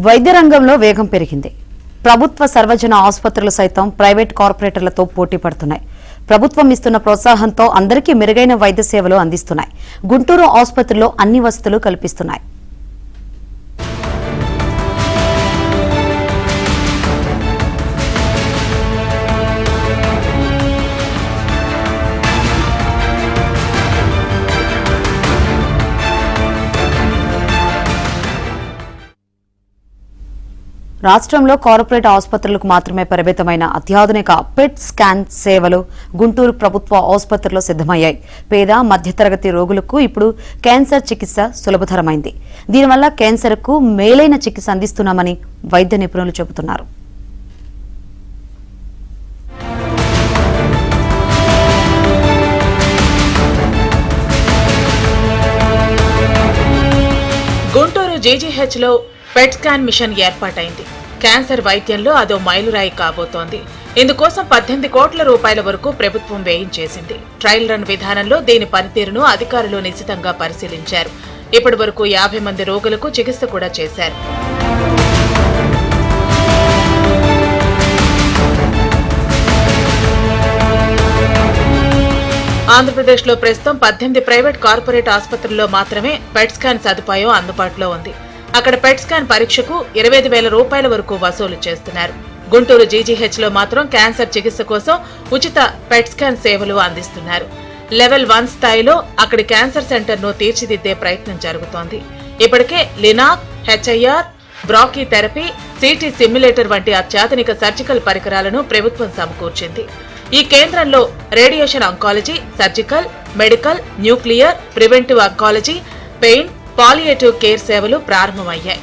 వైద్య రంగంలో వేగం పెరిగింది. ప్రభుత్వ సర్వజన ఆసుపత్రులు సైతం ప్రైవేట్ కార్పొరేటర్లతో పోటీ పడుతున్నాయి. ప్రభుత్వం ఇస్తున్న ప్రోత్సాహంతో అందరికీ మెరుగైన వైద్య సేవలు అందిస్తున్నాయి. గుంటూరు ఆసుపత్రిలో అన్ని వసతులు కల్పిస్తున్నాయి. రాష్ట్రంలో కార్పొరేట్ ఆసుపత్రులకు మాత్రమే పరిమితమైన అత్యాధునిక పెట్ స్కాన్ సేవలు గుంటూరు ప్రభుత్వ ఆసుపత్రిలో సిద్దమయ్యాయి. పేద మధ్యతరగతి రోగులకు ఇప్పుడు క్యాన్సర్ చికిత్స సులభతరమైంది. దీనివల్ల క్యాన్సర్కు మేలైన చికిత్స అందిస్తున్నామని వైద్య నిపుణులు చెబుతున్నారు. గుంటూరు జీజీహెచ్లో పెట్ స్కాన్ మిషన్ ఏర్పాటైంది. క్యాన్సర్ వైద్యంలో అదో మైలురాయి కాబోతోంది. ఇందుకోసం 18 కోట్ల రూపాయల వరకు ప్రభుత్వం వేయించేసింది. ట్రయల్ రన్ విధానంలో దీని పనితీరును అధికారులు నిశితంగా పరిశీలించారు. ఇప్పటి వరకు 50 మంది రోగులకు చికిత్స కూడా చేశారు. ఆంధ్రప్రదేశ్లో ప్రస్తుతం 18 ప్రైవేట్ కార్పొరేట్ ఆసుపత్రుల్లో మాత్రమే పెట్ స్కాన్ సదుపాయం అందుబాటులో ఉంది. అక్కడ పెట్ స్కాన్ పరీక్షకు 25,000 రూపాయల వరకు వసూలు చేస్తున్నారు. గుంటూరు జీజీహెచ్లో మాత్రం క్యాన్సర్ చికిత్స కోసం ఉచిత పెట్ స్కాన్ సేవలు అందిస్తున్నారు. లెవెల్ 1 స్థాయిలో అక్కడి క్యాన్సర్ సెంటర్ను తీర్చిదిద్దే ప్రయత్నం జరుగుతోంది. ఇప్పటికే linac, HIR, brachy therapy, city simulator వంటి అత్యాధునిక సర్జికల్ పరికరాలను ప్రభుత్వం సమకూర్చింది. ఈ కేంద్రంలో radiation oncology, surgical, medical, nuclear, preventive oncology, pain, palliative care సేవలు ప్రారంభమయ్యాయి.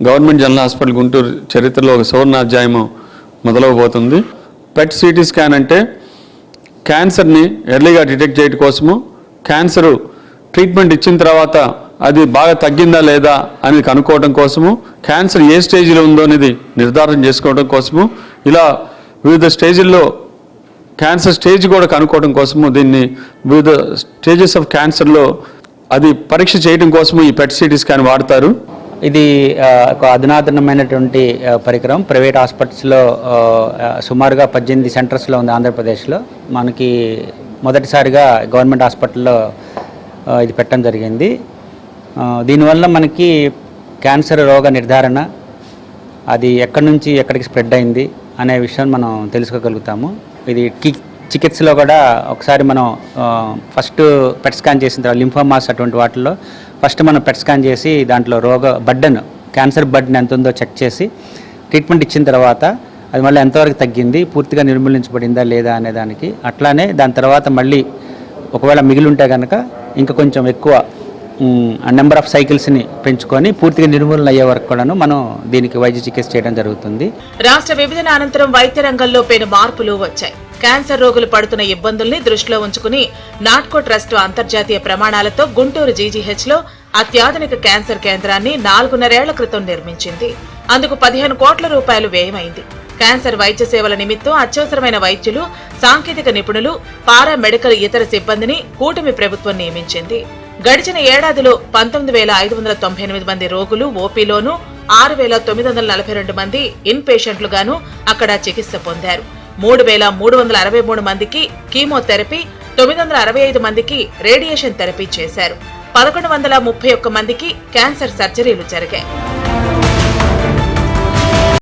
గవర్నమెంట్ జనరల్ హాస్పిటల్ గుంటూరు చరిత్రలో ఒక సువర్ణాధ్యాయం మొదలవబోతుంది. పెట్ సిటీ స్కాన్ అంటే క్యాన్సర్ని ఎర్లీగా డిటెక్ట్ చేయడం కోసము, క్యాన్సర్ ట్రీట్మెంట్ ఇచ్చిన తర్వాత అది బాగా తగ్గిందా లేదా అని కనుక్కోవడం కోసము, క్యాన్సర్ ఏ స్టేజ్లో ఉందో అనేది నిర్ధారణ చేసుకోవడం కోసము, ఇలా వివిధ స్టేజ్ల్లో క్యాన్సర్ స్టేజ్ కూడా కనుక్కోవడం కోసము, దీన్ని వివిధ స్టేజెస్ ఆఫ్ క్యాన్సర్లో అది పరీక్ష చేయడం కోసము ఈ పెట్ సిటీ స్కాన్ వాడతారు. ఇది ఒక అధునాతనమైనటువంటి పరికరం. ప్రైవేట్ హాస్పిటల్స్లో సుమారుగా 18 సెంటర్స్లో ఉంది ఆంధ్రప్రదేశ్లో. మనకి మొదటిసారిగా గవర్నమెంట్ హాస్పిటల్లో ఇది పెట్టడం జరిగింది. దీనివల్ల మనకి క్యాన్సర్ రోగ నిర్ధారణ, అది ఎక్కడి నుంచి ఎక్కడికి స్ప్రెడ్ అయింది అనే విషయం మనం తెలుసుకోగలుగుతాము. ఇది చికిత్సలో కూడా ఒకసారి మనం ఫస్ట్ పెట్ స్కాన్ చేసిన తర్వాత లింఫోమాస్ అటువంటి వాటిల్లో ఫస్ట్ మనం పెట్ స్కాన్ చేసి దాంట్లో రోగ బర్డెన్, క్యాన్సర్ బర్డెన్ ఎంత ఉందో చెక్ చేసి ట్రీట్మెంట్ ఇచ్చిన తర్వాత అది మళ్ళీ ఎంతవరకు తగ్గింది, పూర్తిగా నిర్మూలించబడిందా లేదా అనే దానికి, అట్లానే దాని తర్వాత మళ్ళీ ఒకవేళ మిగిలి ఉంటే కనుక ఇంకా కొంచెం ఎక్కువ నెంబర్ ఆఫ్ సైకిల్స్ని పెంచుకొని పూర్తిగా నిర్మూలన అయ్యే వరకు కూడాను మనం దీనికి వైద్య చికిత్స చేయడం జరుగుతుంది. రాష్ట్ర విభజన అనంతరం వైద్య రంగంలో పెను మార్పులు వచ్చాయి. క్యాన్సర్ రోగులు పడుతున్న ఇబ్బందుల్ని దృష్టిలో ఉంచుకుని నాట్కో ట్రస్ట్ అంతర్జాతీయ ప్రమాణాలతో గుంటూరు జీజీహెచ్లో అత్యాధునిక క్యాన్సర్ కేంద్రాన్ని 4.5 ఏళ్ల క్రితం నిర్మించింది. అందుకు 15 కోట్ల రూపాయలు వ్యయమైంది. క్యాన్సర్ వైద్య సేవల నిమిత్తం అత్యవసరమైన వైద్యులు, సాంకేతిక నిపుణులు, పారామెడికల్ ఇతర సిబ్బందిని కూటమి ప్రభుత్వం నియమించింది. గడిచిన ఏడాదిలో 19,598 మంది రోగులు ఓపీలోనూ, 6,942 మంది ఇన్ పేషెంట్లుగాను అక్కడ చికిత్స పొందారు. 3,363 మందికి కీమోథెరపీ, 965 మందికి రేడియేషన్ థెరపీ చేశారు. 1,131 మందికి క్యాన్సర్ సర్జరీలు జరిగాయి.